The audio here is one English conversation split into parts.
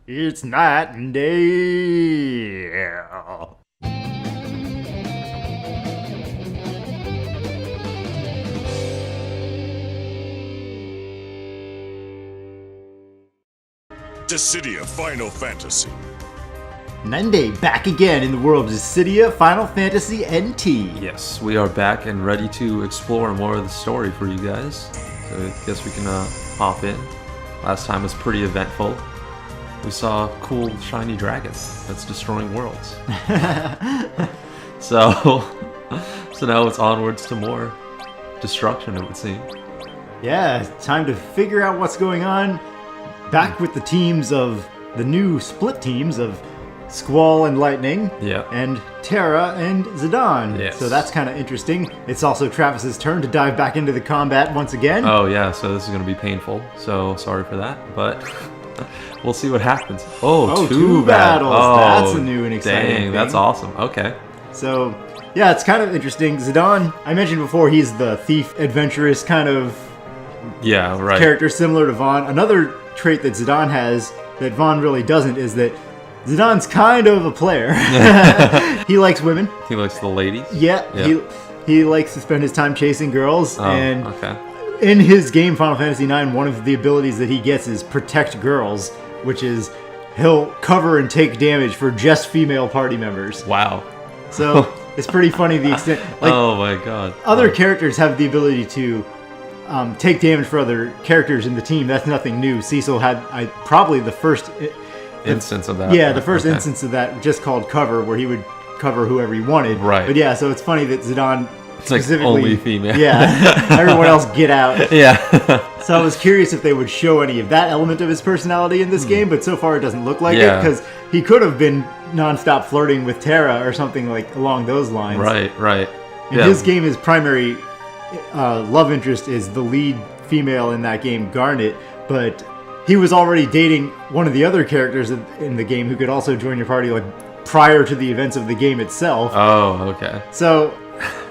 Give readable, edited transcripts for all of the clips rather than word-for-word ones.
It's night and day. Dissidia Final Fantasy. Nande back again in the world of Dissidia Final Fantasy NT. Yes, we are back and ready to explore more of the story for you guys. So I guess we can hop in. Last time was pretty eventful. We saw a cool shiny dragon that's destroying worlds. so now it's onwards to more destruction, it would seem. Yeah, time to figure out what's going on. Back with the teams of the new split teams of Squall and Lightning, Yeah. and Terra and Zidane. Yes. So that's kind of interesting. It's also Travis's turn to dive back into the combat once again. Oh yeah, so this is going to be painful. So sorry for that, but we'll see what happens. Oh, two battles. Oh, That's a new and exciting dang, thing. that's awesome. Okay. So, yeah, it's kind of interesting. Zidane, I mentioned before, he's the thief, adventurous kind of Yeah, right. character similar to Vaughn. Another trait that Zidane has that Vaughn really doesn't is that Zidane's kind of a player. He likes women. He likes the ladies. Yeah, Yeah. he likes to spend his time chasing girls. Oh, and okay. in his game, Final Fantasy IX, one of the abilities that he gets is Protect Girls, which is he'll cover and take damage for just female party members. Wow. So it's pretty funny the extent. Like, Oh my god. other characters have the ability to take damage for other characters in the team. That's nothing new. Cecil had probably the first instance of that. Yeah, the first Okay. instance of that, just called cover, where he would cover whoever he wanted. Right. But yeah, so it's funny that Zidane It's like specifically only female. Yeah, everyone else get out. Yeah. So I was curious if they would show any of that element of his personality in this game, but so far it doesn't look like it, Yeah. because he could have been nonstop flirting with Terra or something like along those lines. Right. In his game, his primary love interest is the lead female in that game, Garnet, but he was already dating one of the other characters in the game who could also join your party like prior to the events of the game itself. Oh, okay. So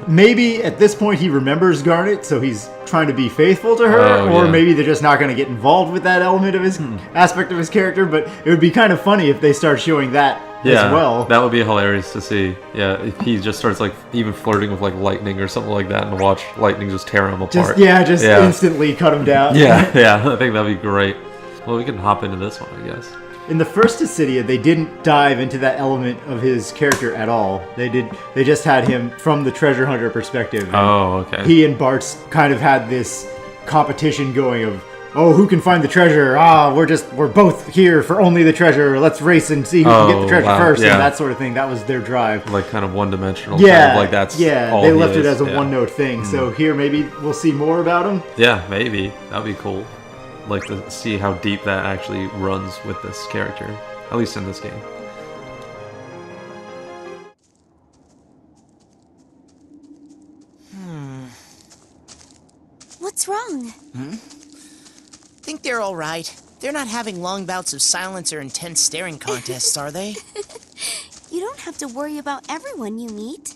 maybe at this point he remembers Garnet, so he's trying to be faithful to her, Oh, or yeah. maybe they're just not going to get involved with that element of his aspect of his character, but it would be kind of funny if they start showing that Yeah, as well. that would be hilarious to see. Yeah, if he just starts like even flirting with like Lightning or something like that, and watch Lightning just tear him apart. Just instantly cut him down. yeah. I think that'd be great. Well, we can hop into this one, I guess. In the first Dissidia, they didn't dive into that element of his character at all. They just had him from the treasure hunter perspective. And Oh, okay. he and Bart's kind of had this competition going of, oh, who can find the treasure? We're both here for only the treasure. Let's race and see who can get the treasure wow, first, yeah. and that sort of thing. That was their drive. Like kind of one-dimensional. Yeah, kind of like that's all they he left it is. as a Yeah. one-note thing. So here, maybe we'll see more about him. Yeah, maybe that'd be cool. Like to see how deep that actually runs with this character, at least in this game. What's wrong? Think they're all right. They're not having long bouts of silence or intense staring contests, are they? You don't have to worry about everyone you meet.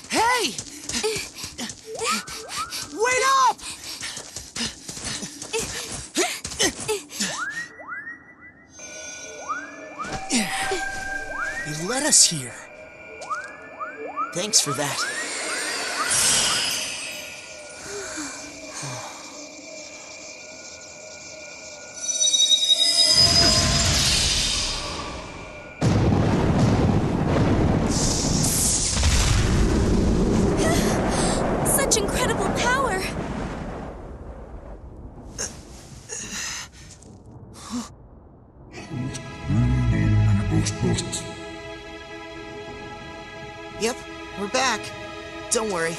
Hey! Wait up! You led us here. Thanks for that. Such incredible power! Yep, we're back. Don't worry,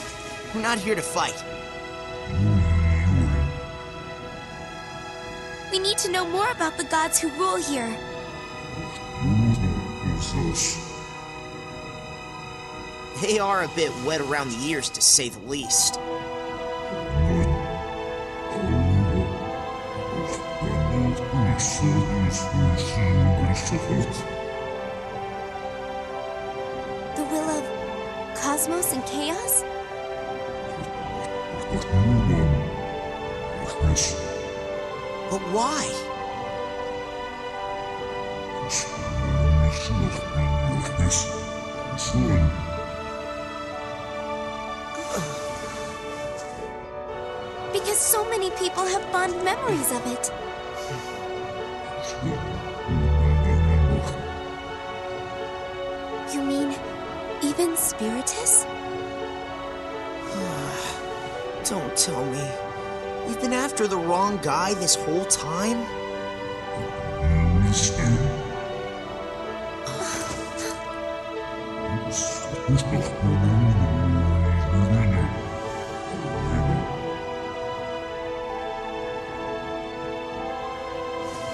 we're not here to fight. We need to know more about the gods who rule here. They are a bit wet around the ears, to say the least. cosmos and chaos? But why? Because so many people have fond memories of it. You mean, even Spiritus? Don't tell me. You've been after the wrong guy this whole time?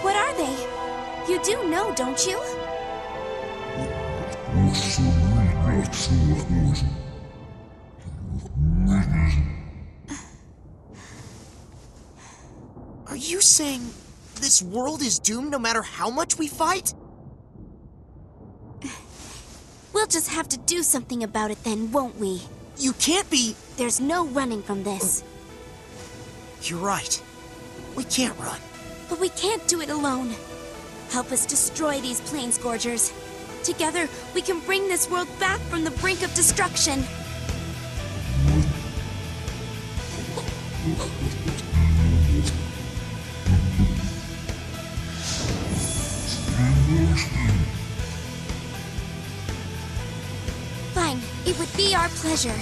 What are they? You do know, don't you? Are you saying this world is doomed no matter how much we fight? We'll just have to do something about it then, won't we? You can't be... There's no running from this. You're right. We can't run. But we can't do it alone. Help us destroy these planescourgers. Together, we can bring this world back from the brink of destruction. Fine, it would be our pleasure.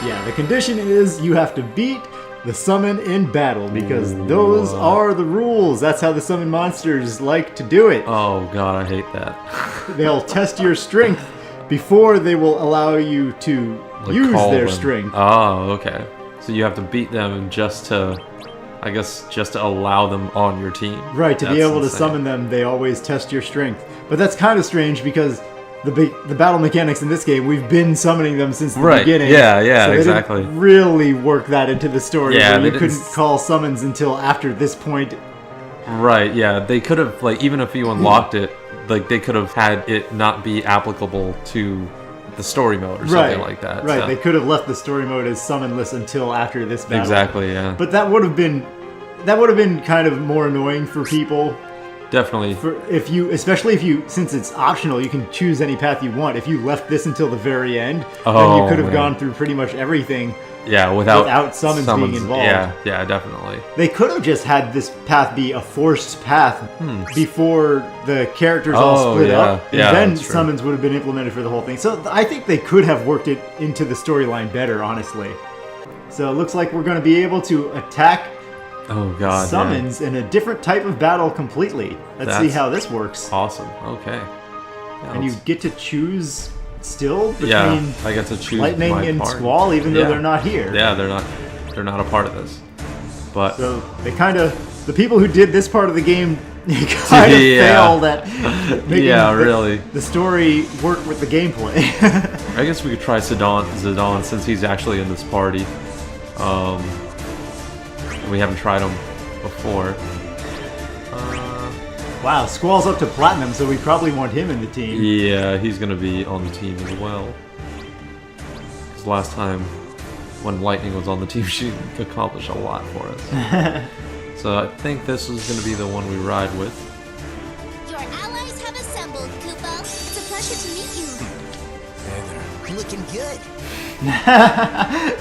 Yeah, the condition is you have to beat the summon in battle, because those are the rules. That's how the summon monsters like to do it. Oh god, I hate that. They'll test your strength before they will allow you to Like, use call their them. strength. Oh, okay. So you have to beat them just to, I guess, just to allow them on your team. Right, to be That's able to insane. summon them, they always test your strength. But that's kind of strange because the battle mechanics in this game, we've been summoning them since the Right, beginning. yeah, so they exactly. didn't really work that into the story. Yeah, where they you didn't couldn't call summons until after this point. Right, yeah. They could have, like, even if you unlocked it, like, they could have had it not be applicable to the story mode or something like that. Right, so. they could have left the story mode as summonless until after this battle. Exactly, yeah. But that would have been kind of more annoying for people. Definitely. Especially if you, since it's optional, you can choose any path you want. If you left this until the very end, then Oh, you could have man. gone through pretty much everything. Yeah, without summons being involved. Yeah, definitely. They could have just had this path be a forced path before the characters all split yeah. up, and Yeah, then that's true. summons would have been implemented for the whole thing. So I think they could have worked it into the storyline better, honestly. So it looks like we're going to be able to attack Oh god. summons in a different type of battle completely. Let's see That's how this works. Yeah. Awesome. Okay. Yeah, And you let's- get to choose still between yeah, I get to choose Lightning my and party. Squall, even though Yeah. they're not here. Yeah, they're not a part of this. But So they the people who did this part of the game kind of Yeah. failed at making Yeah, really. the story work with the gameplay. I guess we could try Zidane since he's actually in this party. We haven't tried him before. Wow, Squall's up to Platinum, so we probably want him in the team. Yeah, he's gonna be on the team as well. 'Cause last time when Lightning was on the team, she accomplished a lot for us. So I think this is gonna be the one we ride with. Your allies have assembled, Koopa. It's a pleasure to meet you. Looking good.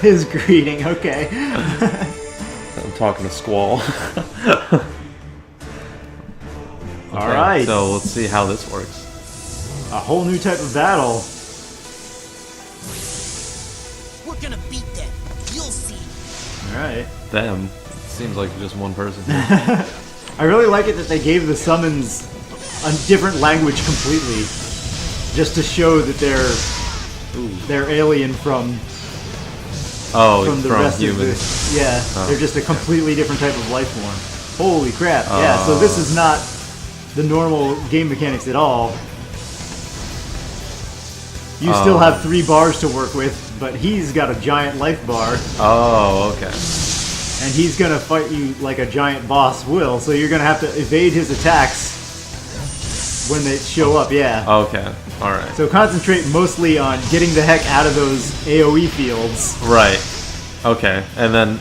His greeting, okay. I'm talking to Squall. All right. So let's see how this works. A whole new type of battle. We're gonna beat them. You'll see. All right. Them. Seems like just one person. I really like it that they gave the summons a different language completely, just to show that they're alien from the rest humans. of the. They're just a completely different type of life form. Holy crap! Yeah, so this is not the normal game mechanics at all. You still have 3 bars to work with, but he's got a giant life bar. Oh, okay. and he's gonna fight you like a giant boss will. So you're gonna have to evade his attacks when they show up. Yeah. Okay. All right. So concentrate mostly on getting the heck out of those AOE fields. Right. Okay. And then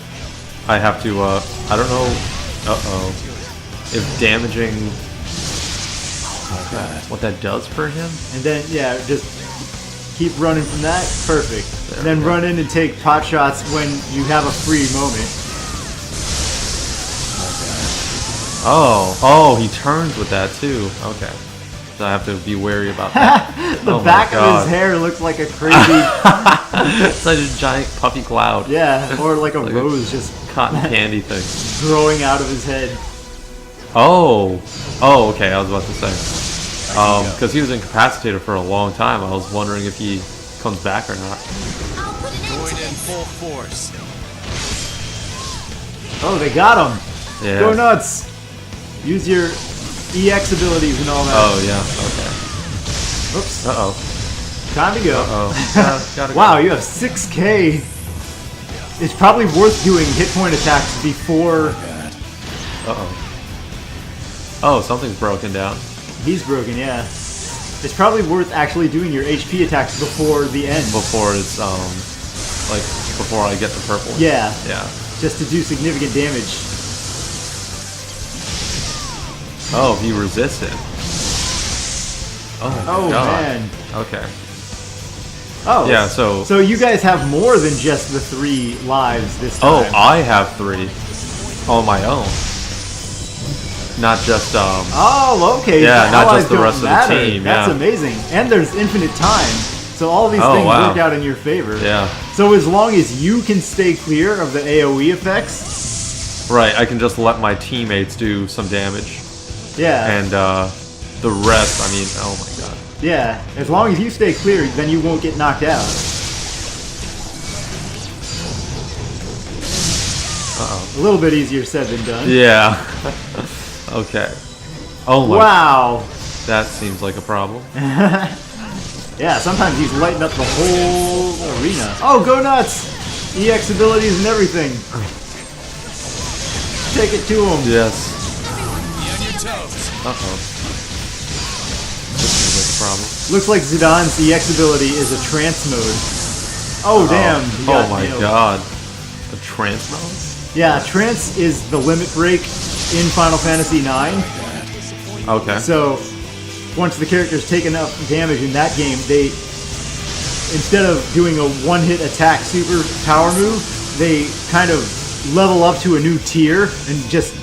I have to. I don't know. If damaging. What that does for him? And then yeah, just keep running from that. Perfect. And then run in and take pot shots when you have a free moment. Oh, he turns with that too. Okay. So I have to be wary about that. The back of his hair looks like a crazy... It's like a giant puffy cloud. Yeah, or like a rose just cotton candy thing. growing out of his head. Oh, okay, I was about to say. Because he was incapacitated for a long time. I was wondering if he comes back or not. I'll put an end Join to in this. full force. Oh, they got him. Yeah. Go nuts. Use your EX abilities and all that. Oh, yeah, okay. Oops. Uh-oh. Time to go. Uh-oh. Gotta Wow, go. you have 6k. It's probably worth doing hit point attacks before... Uh-oh. Oh, something's broken down. He's broken, yeah. It's probably worth actually doing your HP attacks before the end. Before it's, like, before I get the purple. Yeah, Yeah. just to do significant damage. Oh, he resisted. Oh, my Oh, God. man. Okay. Oh. Yeah, so... So you guys have more than just the 3 lives this Oh, time. I have 3 on my own. Not just, Oh, okay. Yeah, the not allies just the don't rest of the matter. team, That's yeah. amazing. And there's infinite time. So all these Oh, things wow. work out in your favor. Yeah. So as long as you can stay clear of the AoE effects, Right, I can just let my teammates do some damage. yeah. And, the rest, I mean, oh my God. Yeah, as long as you stay clear, then you won't get knocked out. Uh-oh. A little bit easier said than done. Yeah. Okay. Oh my. Wow. That seems like a problem. Yeah, sometimes he's lighting up the whole arena. Oh, go nuts! EX abilities and everything. Take it to him. Yes. Be on your toes. Uh-oh. This seems like a problem. Looks like Zidane's EX ability is a trance mode. Oh, damn. he Oh got my nailed. God. A trance mode? Yeah, trance is the limit break in Final Fantasy IX. Okay. So, once the characters take enough damage in that game, they, instead of doing a one-hit attack super power move, they kind of level up to a new tier and just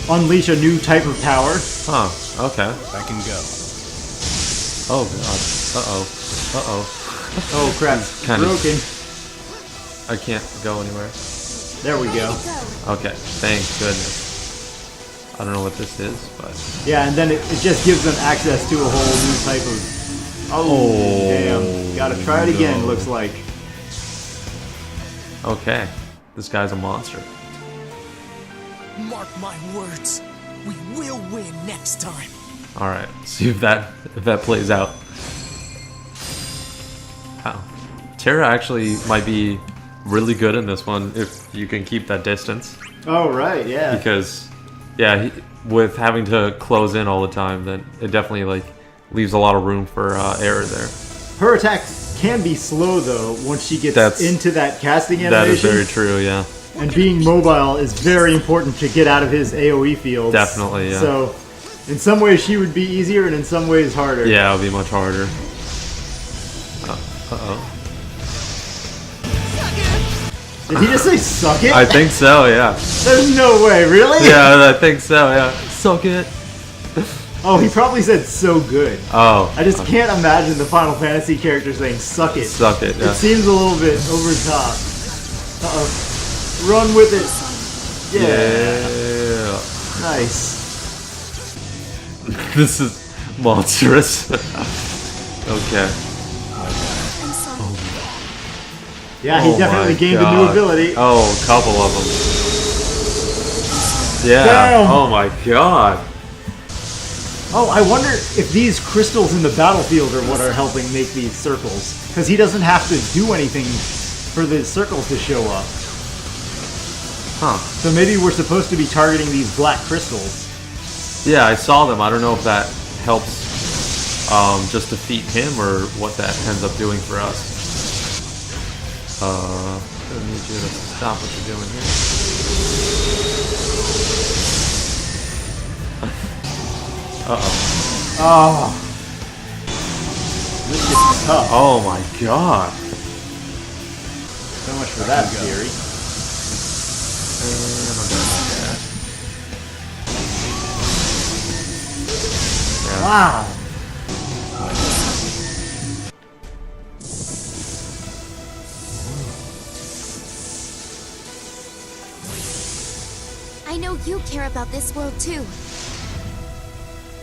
unleash a new type of power. Huh. Okay. I can go. Oh God. Uh-oh. Uh-oh. Oh crap, Kind of- broken. I can't go anywhere. There we go. Okay. Thank goodness. I don't know what this is, but... Yeah, and then it just gives them access to a whole new type of... Oh, damn. Gotta try it again, no. looks like. Okay. This guy's a monster. Mark my words, we will win next time. Alright. See if that plays out. Wow. Terra actually might be really good in this one if you can keep that distance. Oh, right, yeah. Because, yeah, with having to close in all the time, then it definitely like leaves a lot of room for error there. Her attacks can be slow, though, once she gets That's- into that casting That is animation. very true, yeah. And being mobile is very important to get out of his AoE fields. Definitely, yeah. So, in some ways she would be easier, and in some ways harder. Yeah, it would be much harder. Uh-oh. Did he just say suck it? I think so, yeah. There's no way, really? Yeah, I think so, yeah. Suck it. Oh, he probably said so good. Oh. I just can't imagine the Final Fantasy character saying suck it. Suck it, yeah. It seems a little bit over the top. Uh-oh. Run with it. Yeah. Yeah. Nice. This is monstrous. Okay. I'm sorry. Yeah, he Oh definitely my gained a new God. ability. Oh, a couple of them. Yeah. Damn. Oh my God. Oh, I wonder if these crystals in the battlefield are what are helping make these circles. Because he doesn't have to do anything for the circles to show up. Huh. So maybe we're supposed to be targeting these black crystals. Yeah, I saw them. I don't know if that helps just defeat him or what that ends up doing for us. I need you to stop what you're doing here. Uh-oh. Oh. This is tough. Oh my god. So much for that theory. Yeah. Wow. I know you care about this world too.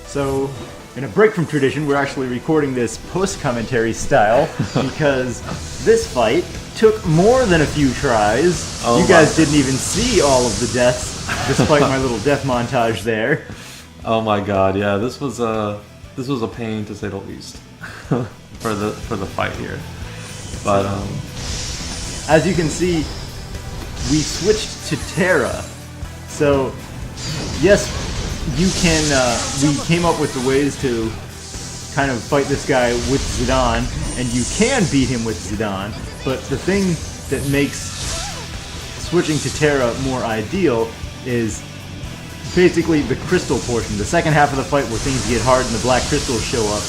So, in a break from tradition, we're actually recording this post-commentary style because this fight took more than a few tries. Oh You guys didn't even see all of the deaths, despite my little death montage there. Oh my god, yeah, this was a pain to say the least for the fight here. But As you can see, we switched to Terra. So, yes, you can. We came up with the ways to kind of fight this guy with Zidane, and you can beat him with Zidane. But the thing that makes switching to Terra more ideal is basically the crystal portion. The second half of the fight where things get hard and the black crystals show up.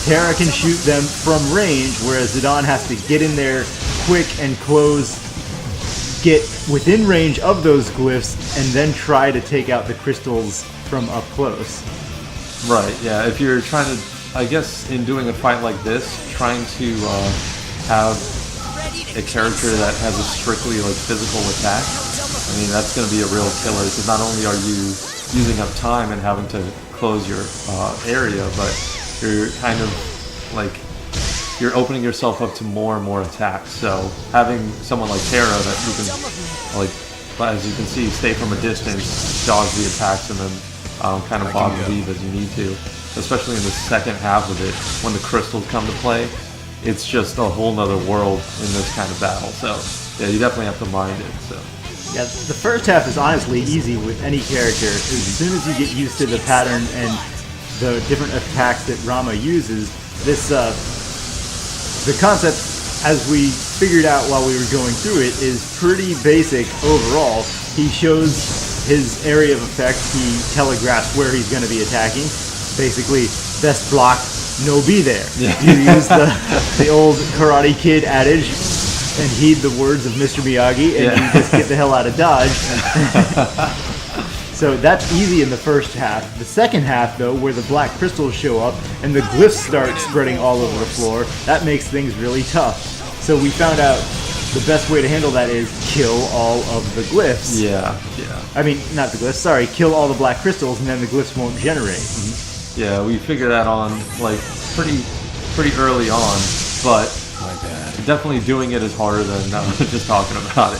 Terra can shoot them from range, whereas Zidane has to get in there quick and close, get within range of those glyphs, and then try to take out the crystals from up close. right, yeah, if you're trying to, I guess, in doing a fight like this, trying to have a character that has a strictly like physical attack, I mean that's going to be a real killer because not only are you using up time and having to close your area, but you're kind of like you're opening yourself up to more and more attacks. So having someone like Terra that you can, like, as you can see, stay from a distance, dodge the attacks, and then kind of bog and weave as you need to. Especially in the second half of it, when the crystals come to play, it's just a whole nother world in this kind of battle. So yeah, you definitely have to mind it. So Yeah, the first half is honestly easy with any character. As soon as you get used to the pattern and the different attacks that Ramuh uses, this the concept, as we figured out while we were going through it, is pretty basic overall. He shows his area of effect, he telegraphs where he's going to be attacking. Basically, best block, no be there. Yeah. You use the old Karate Kid adage and heed the words of Mr. Miyagi, and you just get the hell out of Dodge. So that's easy in the first half. The second half, though, where the black crystals show up and the glyphs start spreading all over the floor, that makes things really tough. So we found out the best way to handle that is kill all of the glyphs. yeah. I mean, not the glyphs, sorry, kill all the black crystals and then the glyphs won't generate. Yeah, we figured that on like pretty early on, but definitely doing it is harder than just talking about it.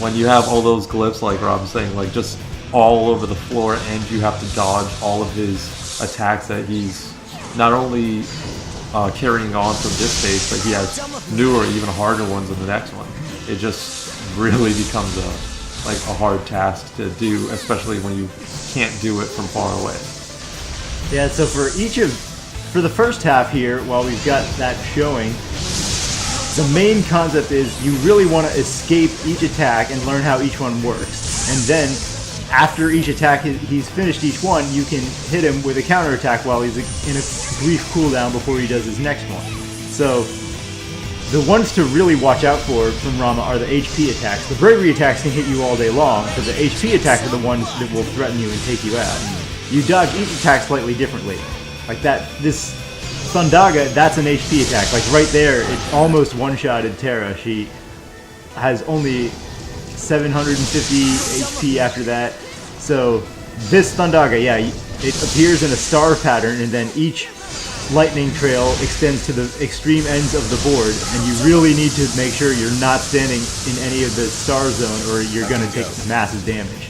When you have all those glyphs, like Rob was saying, like just all over the floor, and you have to dodge all of his attacks that he's not only carrying on from this stage, but he has newer, even harder ones in the next one. It just really becomes a hard task to do, especially when you can't do it from far away. Yeah, so for the first half here, while we've got that showing, the main concept is you really want to escape each attack and learn how each one works. And then, after each attack, he's finished each one, you can hit him with a counterattack while he's in a brief cooldown before he does his next one. So, the ones to really watch out for from Ramuh are the HP attacks. The bravery attacks can hit you all day long, but the HP attacks are the ones that will threaten you and take you out. You dodge each attack slightly differently. Like this Thundaga, that's an HP attack. Like right there, it almost one-shotted Terra. She has only 750 HP after that. So this Thundaga, yeah, it appears in a star pattern, and then each lightning trail extends to the extreme ends of the board, and you really need to make sure you're not standing in any of the star zone, or you're going to take massive damage.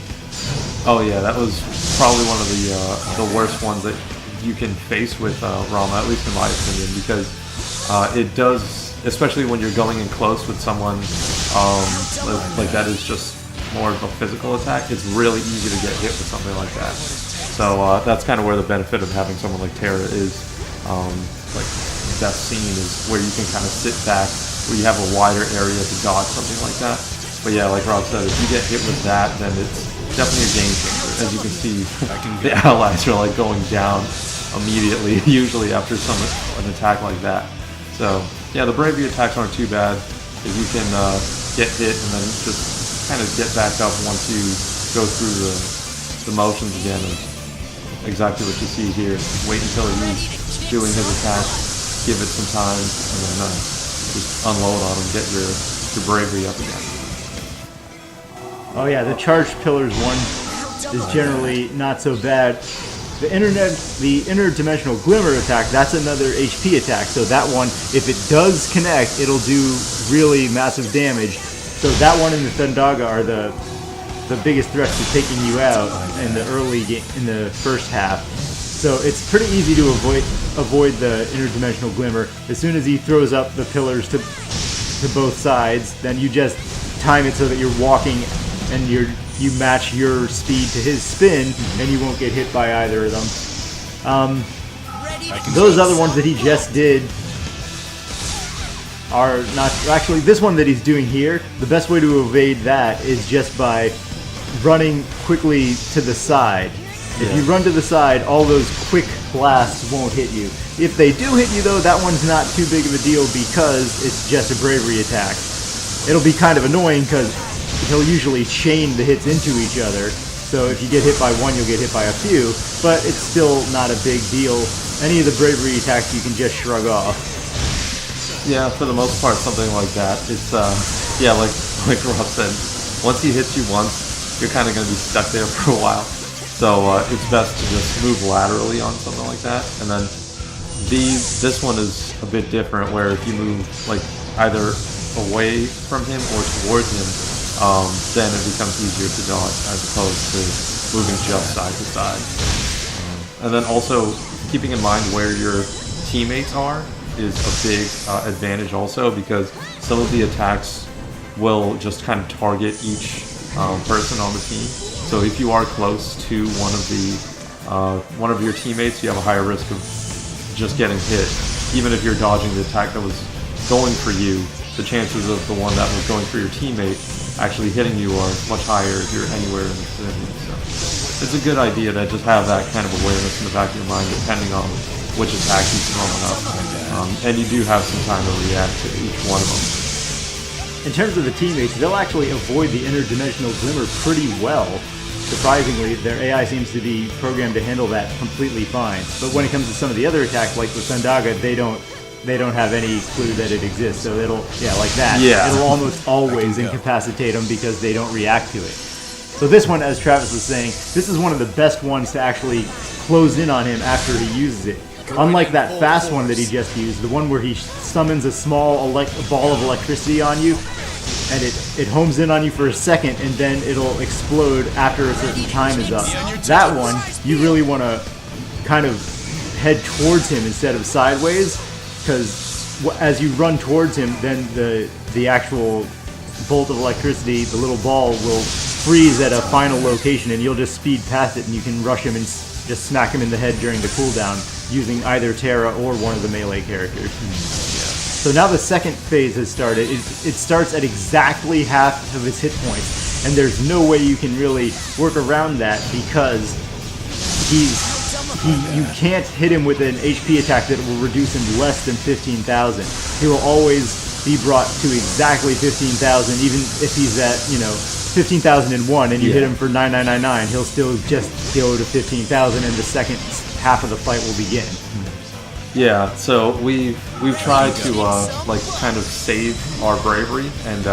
Oh yeah, that was probably one of the worst ones that you can face with Ramuh, at least in my opinion, because it does, especially when you're going in close with someone like that, is just more of a physical attack, it's really easy to get hit with something like that. So that's kind of where the benefit of having someone like Terra is. Like best seen is where you can kind of sit back, where you have a wider area to dodge something like that. But yeah, like Rob said, if you get hit with that, then it's definitely a game changer. As you can see, the allies are like going down immediately, usually after an attack like that. So yeah, the bravery attacks aren't too bad if you can get hit and then just kind of get back up once you go through the motions again. Exactly what you see here. Wait until he's doing his attack, give it some time, and then just unload on him, get your bravery up again. Oh yeah, the charged pillars one is generally not so bad. The interdimensional glimmer attack, that's another HP attack. So that one, if it does connect, it'll do really massive damage. So that one and the Thundaga are the biggest threats to taking you out in the early game, in the first half. So it's pretty easy to avoid the interdimensional glimmer. As soon as he throws up the pillars to both sides, then you just time it so that you're walking and you match your speed to his spin, and you won't get hit by either of them. Those other ones that he just did are not... Actually, this one that he's doing here, the best way to evade that is just by running quickly to the side. If you run to the side, all those quick blasts won't hit you. If they do hit you, though, that one's not too big of a deal because it's just a bravery attack. It'll be kind of annoying because he'll usually chain the hits into each other. So if you get hit by one, you'll get hit by a few, but it's still not a big deal. Any of the bravery attacks you can just shrug off. Yeah, for the most part, something like that. It's yeah, like Rob said, once he hits you once, you're kind of going to be stuck there for a while. So it's best to just move laterally on something like that. And then this one is a bit different, where if you move like either away from him or towards him, then it becomes easier to dodge as opposed to moving just side to side. And then also keeping in mind where your teammates are is a big advantage also, because some of the attacks will just kind of target each person on the team. So if you are close to one of your teammates, you have a higher risk of just getting hit. Even if you're dodging the attack that was going for you, the chances of the one that was going for your teammate actually hitting you are much higher if you're anywhere in the vicinity. So it's a good idea to just have that kind of awareness in the back of your mind, depending on which attack he's throwing up. And you do have some time to react to each one of them. In terms of the teammates, they'll actually avoid the interdimensional glimmer pretty well. Surprisingly, their AI seems to be programmed to handle that completely fine. But when it comes to some of the other attacks, like the Thundaga, they don't have any clue that it exists. So it'll, like that. Yeah. It'll almost always incapacitate them because they don't react to it. So this one, as Travis was saying, this is one of the best ones to actually close in on him after he uses it. Unlike that fast one that he just used, the one where he summons a small ball of electricity on you, and it homes in on you for a second, and then it'll explode after a certain time is up. That one, you really want to kind of head towards him instead of sideways, because as you run towards him, then the actual bolt of electricity, the little ball, will freeze at a final location, and you'll just speed past it, and you can rush him and just smack him in the head during the cooldown using either Terra or one of the melee characters. So now the second phase has started. It starts at exactly half of his hit points, and there's no way you can really work around that because you can't hit him with an HP attack that will reduce him less than 15,000. He will always be brought to exactly 15,000, even if he's at 15,001 and you hit him for 9,999. He'll still just go to 15,000, and the second half of the fight will begin. Yeah, so we've tried to like kind of save our bravery and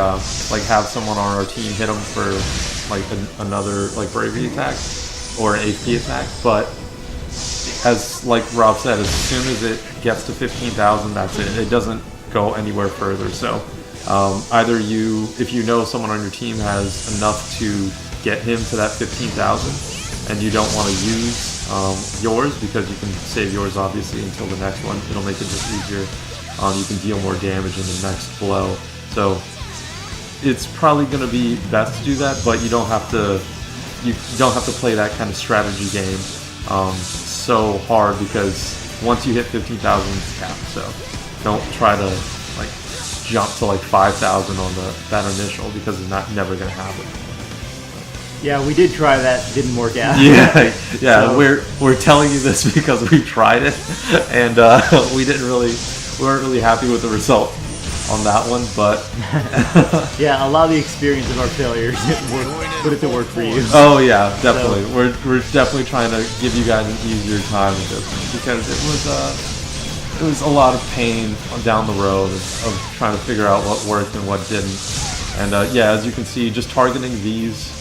like have someone on our team hit him for like another like bravery attack or an HP attack, but as like Rob said, as soon as it gets to 15,000, that's it. It doesn't go anywhere further. So either if you know someone on your team has enough to get him to that 15,000 and you don't want to use yours, because you can save yours obviously until the next one, it'll make it just easier. You can deal more damage in the next blow. So it's probably going to be best to do that, but you don't have to. You don't have to play that kind of strategy game so hard, because once you hit 15,000, it's capped. So don't try to like jump to like 5,000 on that initial, because it's never going to happen. Yeah, we did try that. Didn't work out. Yeah. So- We're telling you this because we tried it, and we weren't really happy with the result on that one. But Yeah, allow the experience of our failures. Put it to work for you. oh yeah, definitely. We're definitely trying to give you guys an easier time with this one, because it was a lot of pain down the road of trying to figure out what worked and what didn't. And yeah, as you can see, just targeting these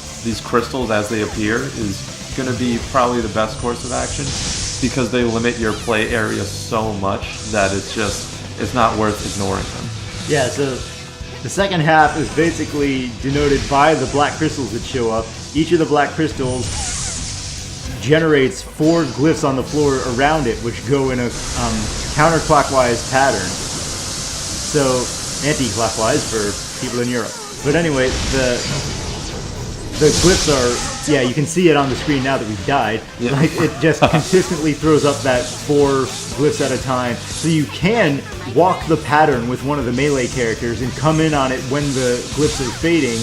crystals as they appear is going to be probably the best course of action, because they limit your play area so much that it's not worth ignoring them. Yeah, so the second half is basically denoted by the black crystals that show up. Each of the black crystals generates 4 glyphs on the floor around it, which go in a counterclockwise pattern. So, anti-clockwise for people in Europe. But anyway, the glyphs are, yeah, you can see it on the screen now that we've died. Yeah. Like, it just consistently throws up that 4 glyphs at a time. So you can walk the pattern with one of the melee characters and come in on it when the glyphs are fading,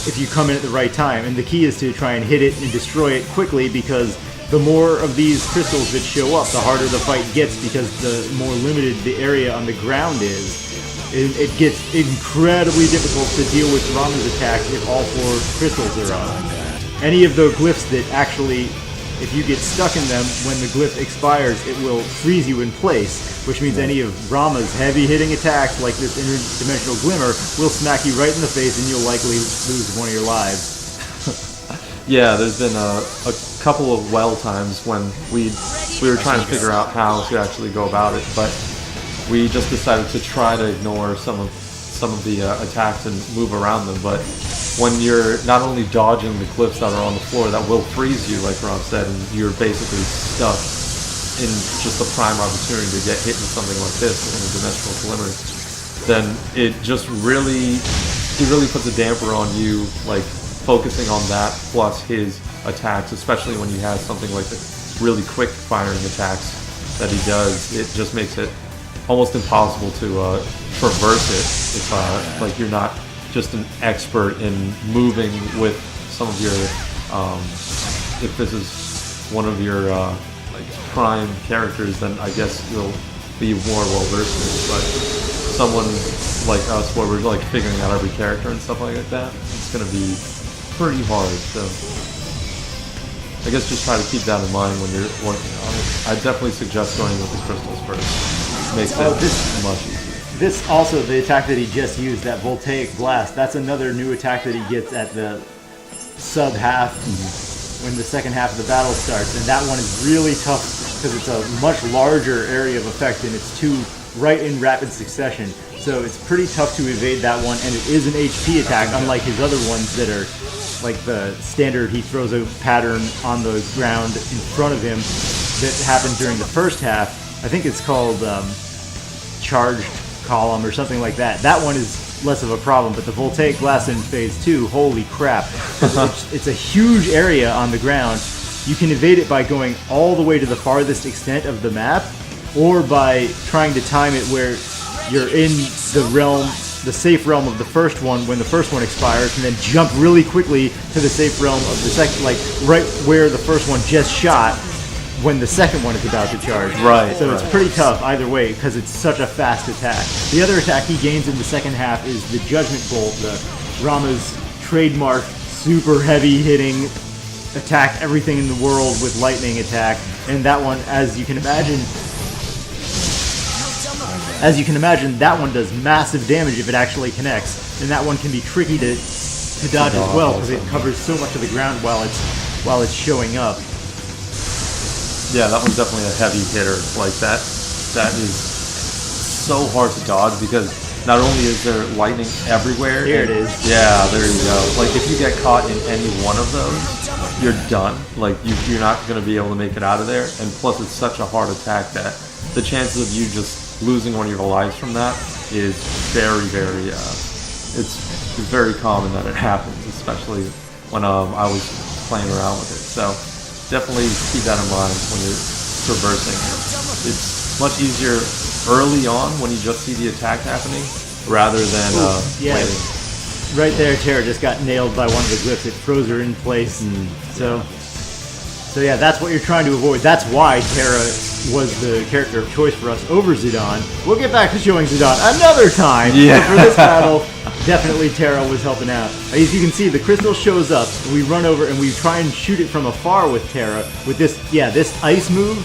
if you come in at the right time. And the key is to try and hit it and destroy it quickly, because the more of these crystals that show up, the harder the fight gets, because the more limited the area on the ground is. It gets incredibly difficult to deal with Ramuh's attacks if all 4 crystals are on. Any of the glyphs that actually, if you get stuck in them, when the glyph expires, it will freeze you in place, which means any of Ramuh's heavy-hitting attacks, like this interdimensional glimmer, will smack you right in the face, and you'll likely lose one of your lives. Yeah, there's been a couple of well times when we were trying to figure out how to actually go about it, but we just decided to try to ignore some of the attacks and move around them. But when you're not only dodging the glyphs that are on the floor that will freeze you, like Rob said, and you're basically stuck in just a prime opportunity to get hit with something like this in a dimensional glimmer, then it just really puts a damper on you, like focusing on that plus his attacks, especially when you have something like the really quick firing attacks that he does. It just makes it almost impossible to traverse it if like you're not just an expert in moving with some of your if this is one of your like prime characters, then I guess you'll be more well versed in it. But someone like us, where we're like figuring out every character and stuff like that, it's gonna be pretty hard. So I guess just try to keep that in mind when you're working on it. I definitely suggest going with the crystals first. Makes it much easier. This also, the attack that he just used, that Voltaic Blast, that's another new attack that he gets at the sub-half when the second half of the battle starts. And that one is really tough because it's a much larger area of effect, and it's 2 right in rapid succession. So it's pretty tough to evade that one, and it is an HP attack, unlike his other ones that are like the standard, he throws a pattern on the ground in front of him that happened during the first half. I think it's called Charged Column or something like that. That one is less of a problem, but the Voltaic Blast in Phase 2, holy crap. It's a huge area on the ground. You can evade it by going all the way to the farthest extent of the map, or by trying to time it where you're in the safe realm of the first one when the first one expires, and then jump really quickly to the safe realm of the second, like right where the first one just shot, when the second one is about to charge. Right. So it's pretty tough either way because it's such a fast attack. The other attack he gains in the second half is the Judgment Bolt, the Ramuh's trademark super heavy hitting attack everything in the world with lightning attack. And that one, as you can imagine, that one does massive damage if it actually connects. And that one can be tricky to dodge as well because it covers so much of the ground while it's showing up. Yeah, that one's definitely a heavy hitter. Like that is so hard to dodge because not only is there lightning everywhere. Here it is. Yeah, there you go. Like if you get caught in any one of those, you're done. Like you're not going to be able to make it out of there. And plus, it's such a hard attack that the chances of you just losing one of your lives from that is very, very it's very common that it happens, especially when I was playing around with it. So definitely keep that in mind when you're traversing. It's much easier early on when you just see the attack happening rather than waiting. Right there, Terra just got nailed by one of the glyphs. It froze her in place. So yeah, that's what you're trying to avoid. That's why Terra was the character of choice for us over Zidane. We'll get back to showing Zidane another time. Yeah. But for this battle, definitely Terra was helping out. As you can see, the crystal shows up. And we run over and we try and shoot it from afar with Terra. With this ice move,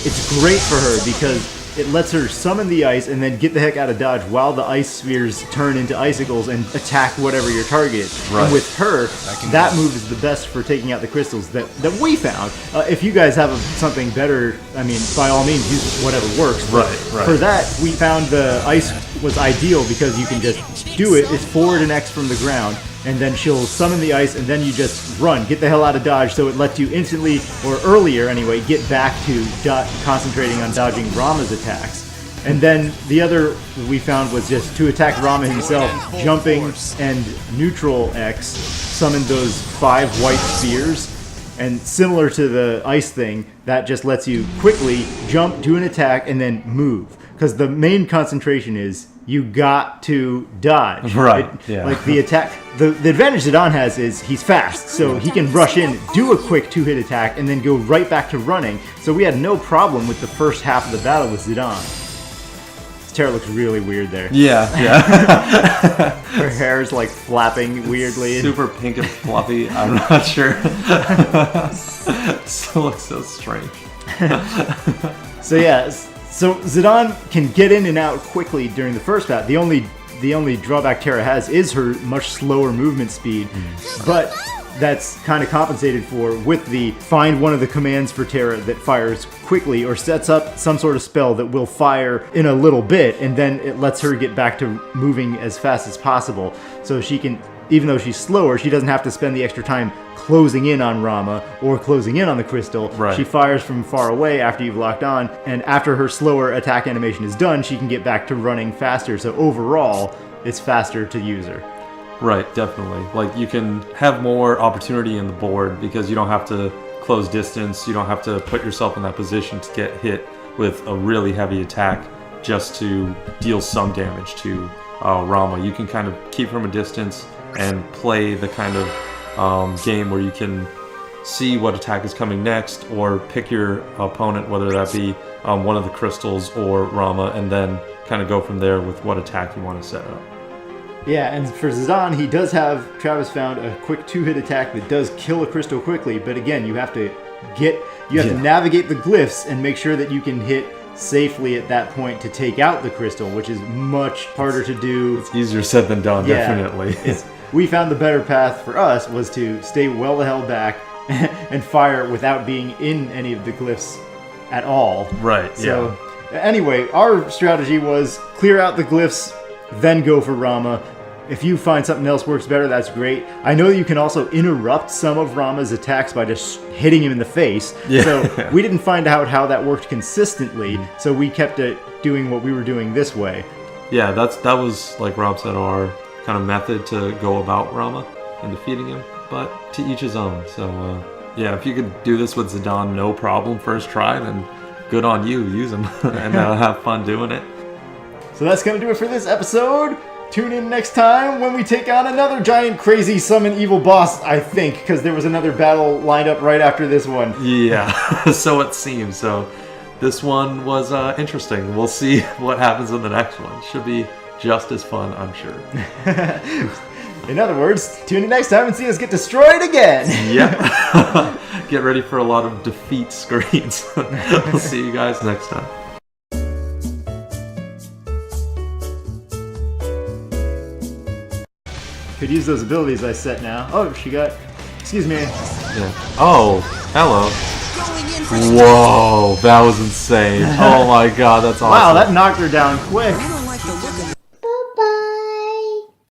it's great for her because it lets her summon the ice and then get the heck out of dodge while the ice spheres turn into icicles and attack whatever your target is. Right. And with her, that move is the best for taking out the crystals that we found. If you guys have something better, I mean, by all means, use whatever works. Right. For that, we found the ice was ideal because you can just do it. It's forward and X from the ground. And then she'll summon the ice, and then you just run. Get the hell out of dodge, so it lets you instantly, or earlier anyway, get back to concentrating on dodging Ramuh's attacks. And then the other we found was just to attack Ramuh himself, jumping and neutral X summoned those 5 white spheres. And similar to the ice thing, that just lets you quickly jump, do an attack, and then move. Because the main concentration is you got to dodge. Right, yeah. Like the attack, the advantage Zidane has is he's fast, so he can rush in, do a quick 2-hit attack, and then go right back to running. So we had no problem with the first half of the battle with Zidane. Terra looks really weird there. Yeah. Her hair's like flapping weirdly. Super pink and fluffy. I'm not sure. Still looks so strange. So yeah, so Zidane can get in and out quickly during the first battle. The only drawback Terra has is her much slower movement speed, but that's kind of compensated for with the find one of the commands for Terra that fires quickly or sets up some sort of spell that will fire in a little bit, and then it lets her get back to moving as fast as possible. So she can, even though she's slower, she doesn't have to spend the extra time closing in on Ramuh or closing in on the crystal. Right. She fires from far away after you've locked on, and after her slower attack animation is done, she can get back to running faster. So overall, it's faster to use her. Right, definitely. Like, you can have more opportunity in the board because you don't have to close distance, you don't have to put yourself in that position to get hit with a really heavy attack just to deal some damage to Ramuh. You can kind of keep from a distance and play the kind of game where you can see what attack is coming next, or pick your opponent, whether that be one of the crystals or Ramuh, and then kind of go from there with what attack you want to set up. Yeah, and for Zidane, he does have, Travis found, a quick 2-hit attack that does kill a crystal quickly, but again, you have to navigate the glyphs and make sure that you can hit safely at that point to take out the crystal, which is much harder to do. It's easier said than done, definitely. We found the better path for us was to stay well the hell back and fire without being in any of the glyphs at all. Right, So, anyway, our strategy was clear out the glyphs, then go for Ramuh. If you find something else works better, that's great. I know you can also interrupt some of Ramuh's attacks by just hitting him in the face. Yeah. So we didn't find out how that worked consistently, so we kept it doing what we were doing this way. Yeah, that was, like Rob said, our kind of method to go about Ramuh and defeating him, but to each his own. So, yeah, if you could do this with Zidane, no problem, first try, then good on you, use him, and have fun doing it. So that's going to do it for this episode. Tune in next time when we take on another giant, crazy, summon evil boss, I think, because there was another battle lined up right after this one. Yeah, so it seems. So this one was interesting. We'll see what happens in the next one. Should be just as fun, I'm sure. In other words, tune in next time and see us get destroyed again. Yep. Get ready for a lot of defeat screens. We'll see you guys next time. Could use those abilities I set now. Oh, she got... Excuse me. Yeah. Oh, hello. Going in for the Whoa, that was insane. Oh my god, that's awesome. Wow, that knocked her down quick.